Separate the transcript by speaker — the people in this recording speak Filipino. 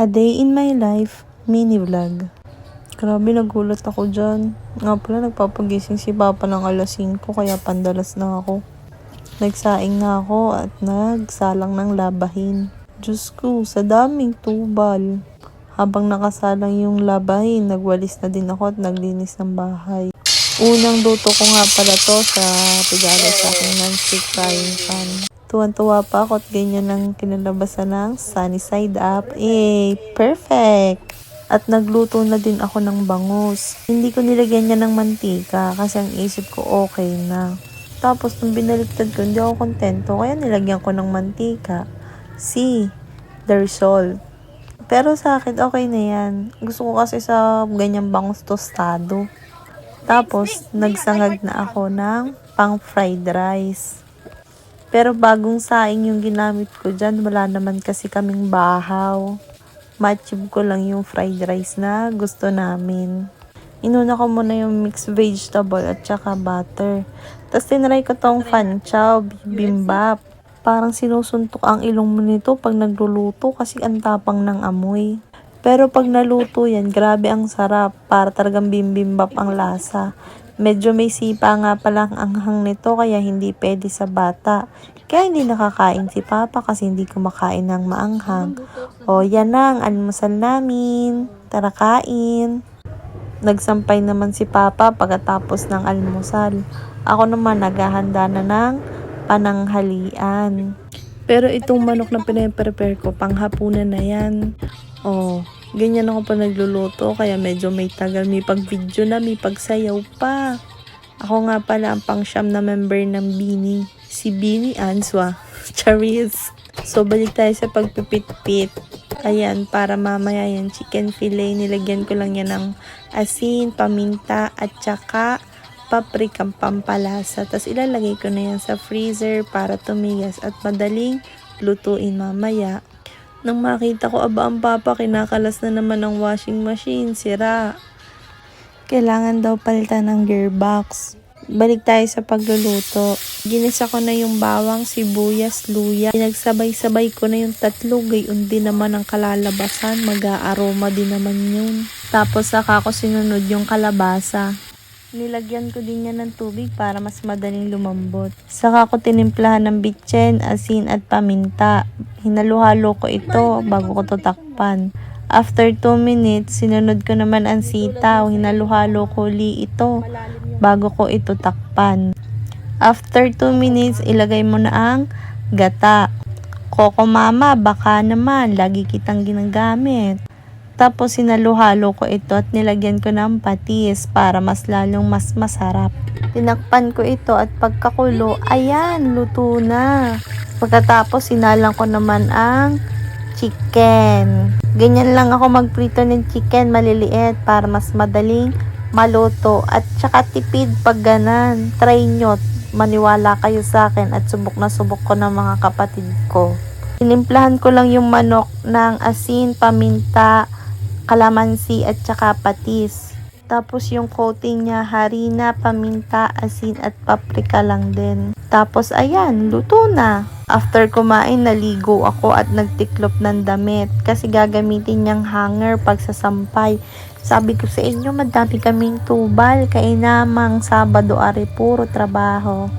Speaker 1: A Day in My Life mini vlog. Grabe, nagulat ako dyan. Nga pala, nagpapagising si Papa ng alas 5 kaya pandalas na ako. Nagsaing na ako at nagsalang ng labahin. Diyos ko, sa daming tubal. Habang nakasalang yung labahin, nagwalis na din ako at naglinis ng bahay. Unang luto ko nga pala to sa regalo sa aking non-stick frying pan. Tuwan-tuwa pa ako at ganyan ang kinalabasan ng sunny side up. Perfect! At nagluto na din ako ng bangus. Hindi ko nilagyan niya ng mantika kasi ang isip ko okay na. Tapos nung binaliktad ko, hindi ako kontento kaya nilagyan ko ng mantika. See, there's salt. Pero sa akin okay na yan. Gusto ko kasi sa ganyang bangus tostado. Tapos nagsangag na ako ng pang fried rice. Pero bagong saing yung ginamit ko dyan, wala naman kasi kaming bahaw. Matchib ko lang yung fried rice na gusto namin. Inuna ko muna yung mixed vegetable at saka butter. Tapos tinry ko tong fan chow, bibimbap. Parang sinusuntok ang ilong mo nito pag nagluluto kasi ang tapang ng amoy. Pero pag naluto yan, grabe ang sarap. Para talagang bibimbap ang lasa. Medyo may sipa nga pala ang anghang nito kaya hindi pwede sa bata. Kaya hindi nakakain si Papa kasi hindi kumakain ng maanghang. O yan na ang almusal namin. Tara kain. Nagsampay naman si Papa pagkatapos ng almusal. Ako naman naghahanda na ng pananghalian. Pero itong manok na pinaprepare ko, panghapunan na yan. Ganyan ako pa nagluluto kaya medyo may tagal, may pag-video na, may pagsayaw pa. Ako nga pala ang pang-siyam na member ng Bini. Si Bini Answa. Charis. So balik tayo sa pagpipit-pit. Ayan, para mamaya yan chicken fillet, nilagyan ko lang yan ng asin, paminta at saka paprikang pampalasa. Tapos ilalagay ko na yan sa freezer para tumigas at madaling lutuin mamaya. Nang makita ko, ang Papa, kinakalas na naman ng washing machine, sira. Kailangan daw palitan ng gearbox. Balik tayo sa pagluluto. Ginisa ko na yung bawang, sibuyas, luya. Pinagsabay-sabay ko na yung tatlo, gayon din naman ang kalalabasan. Mag-aaroma din naman yun. Tapos saka ko sinunod yung kalabasa. Nilagyan ko din yan ng tubig para mas madaling lumambot. Saka ko tinimplahan ng bitchen, asin at paminta. Hinalo-halo ko ito bago ko tutakpan. After 2 minutes, sinunod ko naman ang sitaw. Hinalo-halo ko ito bago ko ito takpan. After 2 minutes, ilagay mo na ang gata. Coco Mama, baka naman, lagi kitang ginagamit. Tapos sinalo-halo ko ito at nilagyan ko ng patis para mas lalong mas masarap. Tinakpan ko ito at pagkakulo, ayan, luto na. Pagkatapos sinalang ko naman ang chicken. Ganyan lang ako magprito ng chicken, maliliit para mas madaling maluto. At saka tipid pag ganan. Try nyo, maniwala kayo sa akin at subok na subok ko ng mga kapatid ko. Tinimplahan ko lang yung manok ng asin, paminta, kalamansi at saka patis. Tapos yung coating niya, harina, paminta, asin at paprika lang din. Tapos ayan, luto na. After kumain, naligo ako at nagtiklop ng damit kasi gagamitin niyang hanger pag sasampay. Sabi ko sa inyo, madami kaming tubal. Kainamang Sabado ari puro trabaho.